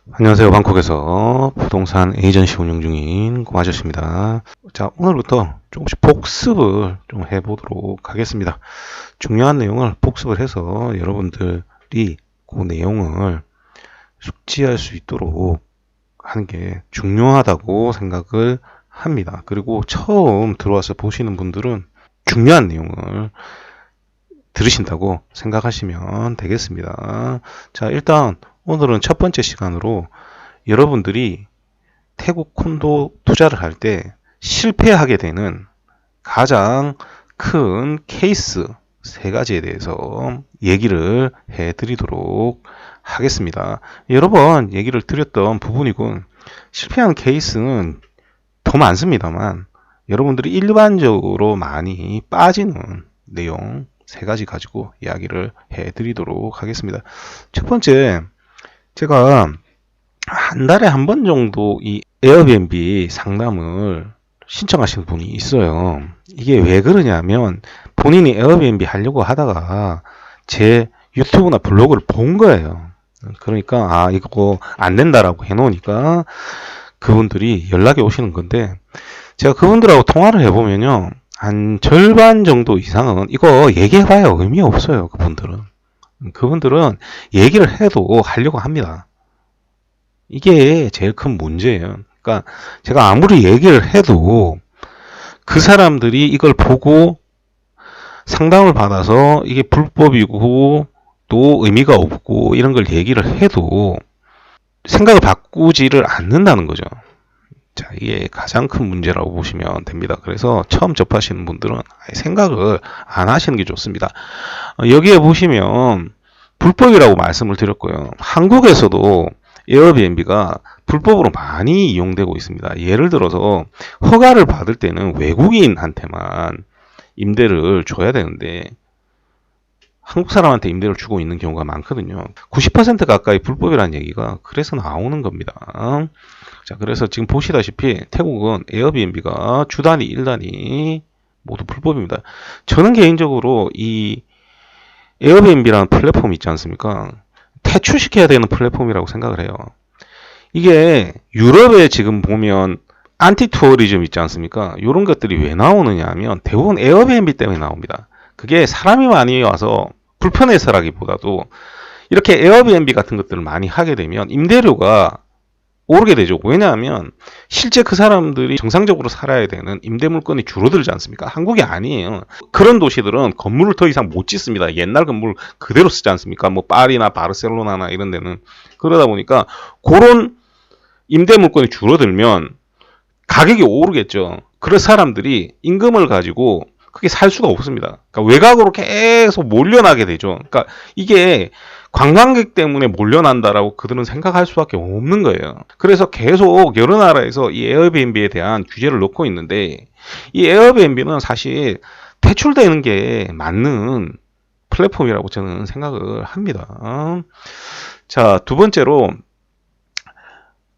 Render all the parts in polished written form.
안녕하세요. 방콕에서 부동산 에이전시 운영 중인 고아저씨입니다. 자, 오늘부터 조금씩 복습을 좀 해보도록 하겠습니다. 중요한 내용을 복습을 해서 여러분들이 그 내용을 숙지할 수 있도록 하는 게 중요하다고 생각을 합니다. 그리고 처음 들어와서 보시는 분들은 중요한 내용을 들으신다고 생각하시면 되겠습니다. 자, 일단 오늘은 첫 번째 시간으로 여러분들이 태국 콘도 투자를 할 때 실패하게 되는 가장 큰 케이스 세 가지에 대해서 얘기를 해드리도록 하겠습니다. 여러 번 얘기를 드렸던 부분이군. 실패한 케이스는 더 많습니다만 여러분들이 일반적으로 많이 빠지는 내용 세 가지 가지고 이야기를 해드리도록 하겠습니다. 첫 번째, 제가 한 달에 한 번 정도 이 에어비앤비 상담을 신청하시는 분이 있어요. 이게 왜 그러냐면 본인이 에어비앤비 하려고 하다가 제 유튜브나 블로그를 본 거예요. 그러니까 이거 안 된다라고 해놓으니까 그분들이 연락이 오시는 건데, 제가 그분들하고 통화를 해보면요, 한 절반 정도 이상은 이거 얘기해봐야 의미 없어요. 그분들은 얘기를 해도 하려고 합니다. 이게 제일 큰 문제예요. 그러니까 제가 아무리 얘기를 해도 그 사람들이 이걸 보고 상담을 받아서 이게 불법이고 또 의미가 없고 이런 걸 얘기를 해도 생각을 바꾸지를 않는다는 거죠. 자, 이게 가장 큰 문제라고 보시면 됩니다. 그래서 처음 접하시는 분들은 생각을 안 하시는 게 좋습니다. 여기에 보시면 불법이라고 말씀을 드렸고요. 한국에서도 에어비앤비가 불법으로 많이 이용되고 있습니다. 예를 들어서 허가를 받을 때는 외국인한테만 임대를 줘야 되는데 한국 사람한테 임대를 주고 있는 경우가 많거든요. 90% 가까이 불법이라는 얘기가 그래서 나오는 겁니다. 자, 그래서 지금 보시다시피 태국은 에어비앤비가 주 단위, 일 단위 모두 불법입니다. 저는 개인적으로 이 에어비앤비라는 플랫폼 있지 않습니까? 퇴출시켜야 되는 플랫폼이라고 생각을 해요. 이게 유럽에 지금 보면 안티 투어리즘 있지 않습니까? 이런 것들이 왜 나오느냐 하면 대부분 에어비앤비 때문에 나옵니다. 그게 사람이 많이 와서 불편해서라기보다도 이렇게 에어비앤비 같은 것들을 많이 하게 되면 임대료가 오르게 되죠. 왜냐하면 실제 그 사람들이 정상적으로 살아야 되는 임대 물건이 줄어들지 않습니까? 한국이 아니에요. 그런 도시들은 건물을 더 이상 못 짓습니다. 옛날 건물 그대로 쓰지 않습니까? 뭐 파리나 바르셀로나나 이런 데는. 그러다 보니까 그런 임대 물건이 줄어들면 가격이 오르겠죠. 그런 사람들이 임금을 가지고 그게 살 수가 없습니다. 그러니까 외곽으로 계속 몰려나게 되죠. 그러니까 이게 관광객 때문에 몰려난다라고 그들은 생각할 수밖에 없는 거예요. 그래서 계속 여러 나라에서 이 에어비앤비에 대한 규제를 넣고 있는데, 이 에어비앤비는 사실 퇴출되는 게 맞는 플랫폼이라고 저는 생각을 합니다. 자, 두 번째로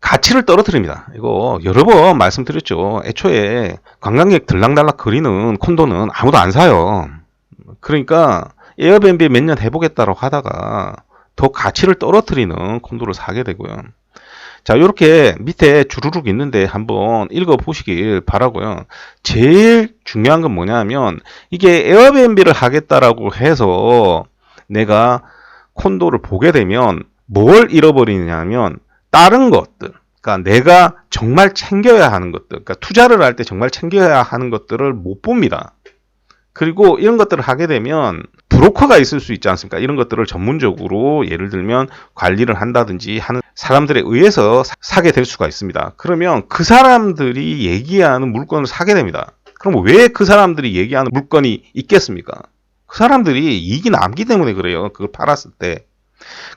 가치를 떨어뜨립니다. 이거 여러 번 말씀드렸죠. 애초에 관광객 들락날락 거리는 콘도는 아무도 안 사요. 그러니까 에어비앤비 몇 년 해보겠다고 하다가 더 가치를 떨어뜨리는 콘도를 사게 되고요. 자, 이렇게 밑에 주르륵 있는데 한번 읽어보시길 바라고요. 제일 중요한 건 뭐냐면 이게 에어비앤비를 하겠다라고 해서 내가 콘도를 보게 되면 뭘 잃어버리냐면 다른 것들, 그러니까 내가 정말 챙겨야 하는 것들, 그러니까 투자를 할 때 정말 챙겨야 하는 것들을 못 봅니다. 그리고 이런 것들을 하게 되면 브로커가 있을 수 있지 않습니까? 이런 것들을 전문적으로 예를 들면 관리를 한다든지 하는 사람들에 의해서 사게 될 수가 있습니다. 그러면 그 사람들이 얘기하는 물건을 사게 됩니다. 그럼 왜 그 사람들이 얘기하는 물건이 있겠습니까? 그 사람들이 이익이 남기 때문에 그래요. 그걸 팔았을 때.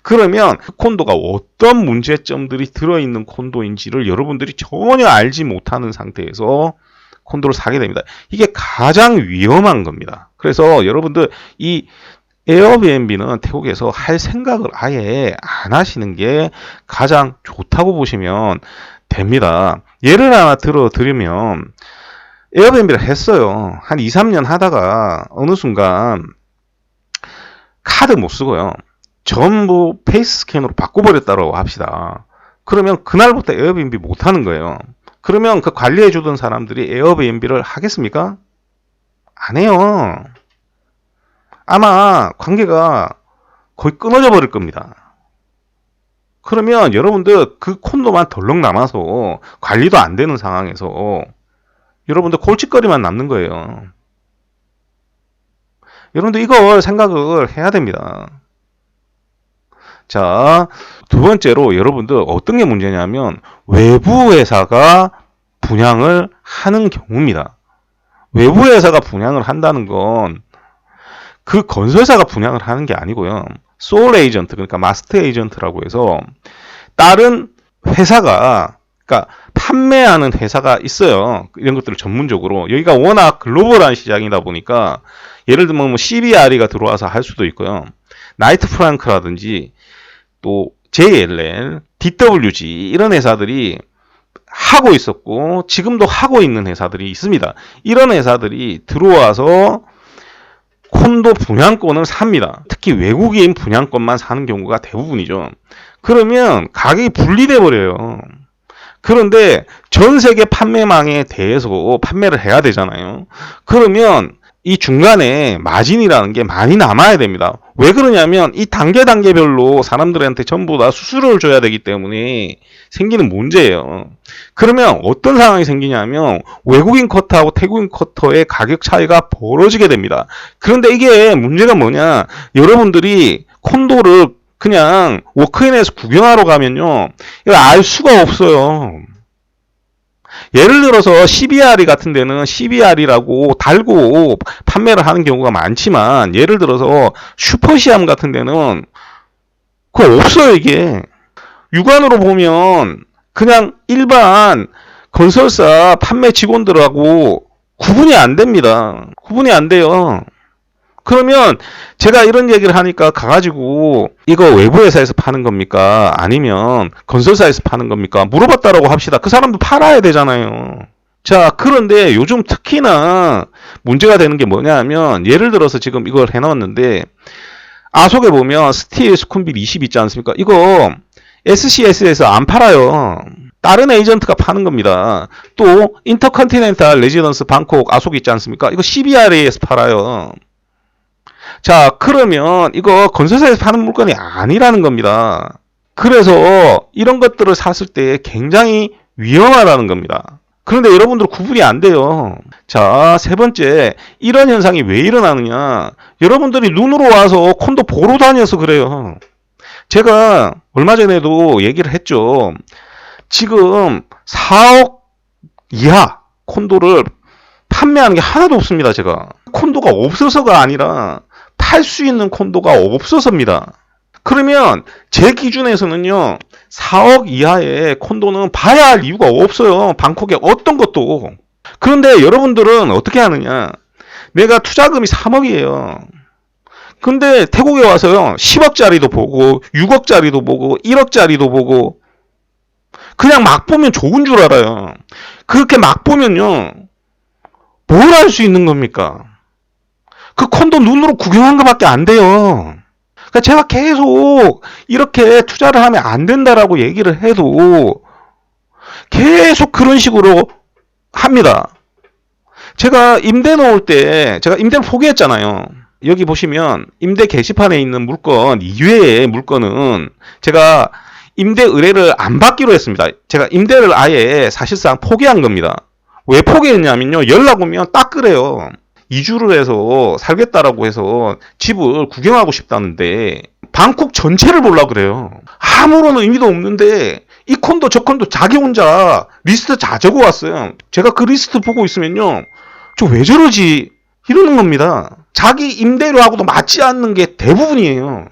그러면 그 콘도가 어떤 문제점들이 들어있는 콘도인지를 여러분들이 전혀 알지 못하는 상태에서 콘도를 사게 됩니다. 이게 가장 위험한 겁니다. 그래서 여러분들 이 에어비앤비는 태국에서 할 생각을 아예 안 하시는 게 가장 좋다고 보시면 됩니다. 예를 하나 들어드리면 에어비앤비를 했어요. 한 2, 3년 하다가 어느 순간 카드 못 쓰고요. 전부 페이스 스캔으로 바꿔버렸다고 합시다. 그러면 그날부터 에어비앤비 못 하는 거예요. 그러면 그 관리해 주던 사람들이 에어비앤비를 하겠습니까? 안 해요. 아마 관계가 거의 끊어져 버릴 겁니다. 그러면 여러분들 그 콘도만 덜렁 남아서 관리도 안 되는 상황에서 여러분들 골칫거리만 남는 거예요. 여러분들 이걸 생각을 해야 됩니다. 자, 두 번째로 여러분들 어떤 게 문제냐면 외부 회사가 분양을 하는 경우입니다. 외부 회사가 분양을 한다는 건 그 건설사가 분양을 하는 게 아니고요. 소울 에이전트, 그러니까 마스터 에이전트라고 해서 다른 회사가, 그러니까 판매하는 회사가 있어요. 이런 것들을 전문적으로. 여기가 워낙 글로벌한 시장이다 보니까 예를 들면 뭐 CBRE가 들어와서 할 수도 있고요. 나이트 프랑크라든지 또 JLL, DWG 이런 회사들이 하고 있었고 지금도 하고 있는 회사들이 있습니다. 이런 회사들이 들어와서 콘도 분양권을 삽니다. 특히 외국인 분양권만 사는 경우가 대부분이죠. 그러면 가격이 분리돼 버려요. 그런데 전 세계 판매망에 대해서 판매를 해야 되잖아요. 그러면 이 중간에 마진이라는 게 많이 남아야 됩니다. 왜 그러냐면 이 단계별로 사람들한테 전부 다 수수료를 줘야 되기 때문에 생기는 문제예요. 그러면 어떤 상황이 생기냐면 외국인 커터하고 태국인 커터의 가격 차이가 벌어지게 됩니다. 그런데 이게 문제가 뭐냐? 여러분들이 콘도를 그냥 워크인에서 구경하러 가면요. 이걸 알 수가 없어요. 예를 들어서 CBRE 같은 데는 CBR이라고 달고 판매를 하는 경우가 많지만 예를 들어서 슈퍼시암 같은 데는 그거 없어요. 이게 육안으로 보면 그냥 일반 건설사 판매 직원들하고 구분이 안 됩니다. 구분이 안 돼요. 그러면 제가 이런 얘기를 하니까 가가지고 이거 외부 회사에서 파는 겁니까? 아니면 건설사에서 파는 겁니까? 물어봤다라고 합시다. 그 사람도 팔아야 되잖아요. 자, 그런데 요즘 특히나 문제가 되는 게 뭐냐면 예를 들어서 지금 이걸 해놨는데 아속에 보면 스틸 스쿰빌 20 있지 않습니까? 이거 SCS에서 안 팔아요. 다른 에이전트가 파는 겁니다. 또 인터컨티넨탈 레지던스 방콕 아속 있지 않습니까? 이거 CBRE에서 팔아요. 자, 그러면 이거 건설사에서 파는 물건이 아니라는 겁니다. 그래서 이런 것들을 샀을 때 굉장히 위험하다는 겁니다. 그런데 여러분들 구분이 안 돼요. 자, 세 번째, 이런 현상이 왜 일어나느냐? 여러분들이 눈으로 와서 콘도 보러 다녀서 그래요. 제가 얼마 전에도 얘기를 했죠. 지금 4억 이하 콘도를 판매하는 게 하나도 없습니다. 제가 콘도가 없어서가 아니라 팔 수 있는 콘도가 없어서입니다. 그러면 제 기준에서는요 4억 이하의 콘도는 봐야 할 이유가 없어요. 방콕에 어떤 것도. 그런데 여러분들은 어떻게 하느냐? 내가 투자금이 3억이에요. 근데 태국에 와서요 10억짜리도 보고 6억짜리도 보고 1억짜리도 보고 그냥 막 보면 좋은 줄 알아요. 그렇게 막 보면요 뭘 할 수 있는 겁니까? 그 콘도 눈으로 구경한 것밖에 안 돼요. 그러니까 제가 계속 이렇게 투자를 하면 안 된다라고 얘기를 해도 계속 그런 식으로 합니다. 제가 임대 놓을 때 제가 임대를 포기했잖아요. 여기 보시면 임대 게시판에 있는 물건 이외의 물건은 제가 임대 의뢰를 안 받기로 했습니다. 제가 임대를 아예 사실상 포기한 겁니다. 왜 포기했냐면요. 연락 오면 딱 그래요. 이주를 해서 살겠다라고 해서 집을 구경하고 싶다는데 방콕 전체를 보려고 그래요. 아무런 의미도 없는데 이 콘도 저 콘도 자기 혼자 리스트 다 적어왔어요. 제가 그 리스트 보고 있으면요. 저 왜 저러지? 이러는 겁니다. 자기 임대료하고도 맞지 않는 게 대부분이에요.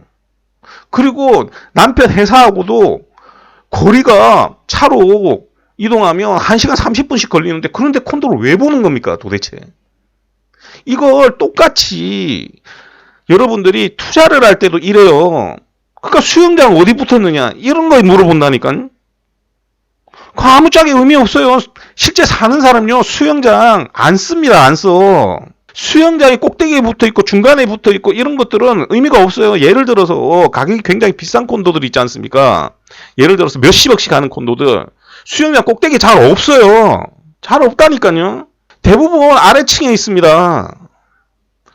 그리고 남편 회사하고도 거리가 차로 이동하면 1시간 30분씩 걸리는데 그런데 콘도를 왜 보는 겁니까 도대체? 이걸 똑같이 여러분들이 투자를 할 때도 이래요. 그러니까 수영장 어디 붙었느냐 이런 거 물어본다니까. 그 아무짝에 의미 없어요. 실제 사는 사람요 수영장 안 씁니다. 안 써. 수영장이 꼭대기에 붙어 있고 중간에 붙어 있고 이런 것들은 의미가 없어요. 예를 들어서 가격이 굉장히 비싼 콘도들 있지 않습니까? 예를 들어서 몇십억씩 하는 콘도들 수익량 꼭대기 잘 없어요. 잘 없다니까요. 대부분 아래층에 있습니다.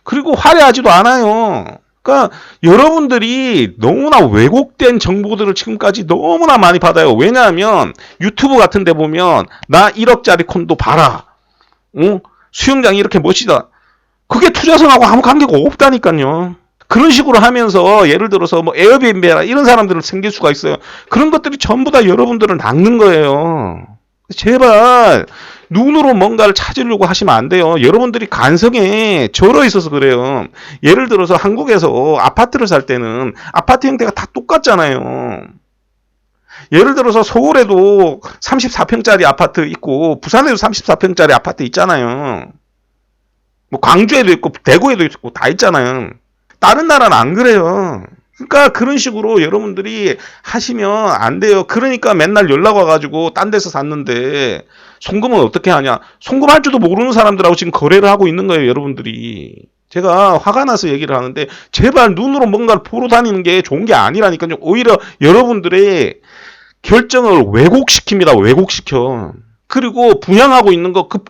그리고 화려하지도 않아요. 그러니까 여러분들이 너무나 왜곡된 정보들을 지금까지 너무나 많이 받아요. 왜냐하면 유튜브 같은 데 보면 나 1억짜리 콘도 봐라. 수영장이 이렇게 멋지다. 그게 투자성하고 아무 관계가 없다니까요. 그런 식으로 하면서 예를 들어서 뭐 에어비앤비나 이런 사람들은 생길 수가 있어요. 그런 것들이 전부 다 여러분들을 낚는 거예요. 제발 눈으로 뭔가를 찾으려고 하시면 안 돼요. 여러분들이 간성에 절어 있어서 그래요. 예를 들어서 한국에서 아파트를 살 때는 아파트 형태가 다 똑같잖아요. 예를 들어서 서울에도 34평짜리 아파트 있고 부산에도 34평짜리 아파트 있잖아요. 뭐 광주에도 있고 대구에도 있고 다 있잖아요. 다른 나라는 안 그래요. 그러니까 그런 식으로 여러분들이 하시면 안 돼요. 그러니까 맨날 연락 와가지고 딴 데서 샀는데 송금은 어떻게 하냐. 송금할 줄도 모르는 사람들하고 지금 거래를 하고 있는 거예요. 여러분들이. 제가 화가 나서 얘기를 하는데 제발 눈으로 뭔가를 보러 다니는 게 좋은 게 아니라니까요. 오히려 여러분들의 결정을 왜곡시킵니다. 왜곡시켜. 그리고 분양하고 있는 거 그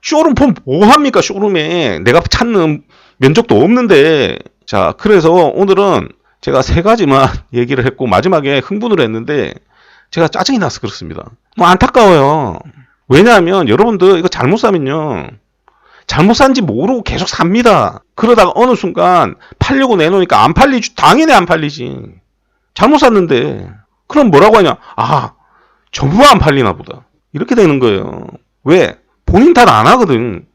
쇼룸 폰 뭐합니까? 쇼룸에 내가 찾는 면적도 없는데. 자, 그래서 오늘은 제가 세 가지만 얘기를 했고 마지막에 흥분을 했는데 제가 짜증이 나서 그렇습니다. 뭐 안타까워요. 왜냐하면 여러분들 이거 잘못 사면요. 잘못 산지 모르고 계속 삽니다. 그러다가 어느 순간 팔려고 내놓으니까 안 팔리지. 당연히 안 팔리지. 잘못 샀는데. 그럼 뭐라고 하냐. 아, 전부가 안 팔리나 보다. 이렇게 되는 거예요. 왜? 본인 탓 안 하거든.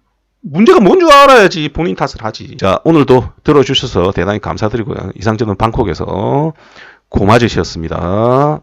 문제가 뭔 줄 알아야지 본인 탓을 하지. 자, 오늘도 들어주셔서 대단히 감사드리고요. 이상 저는 방콕에서 고마짓이었습니다.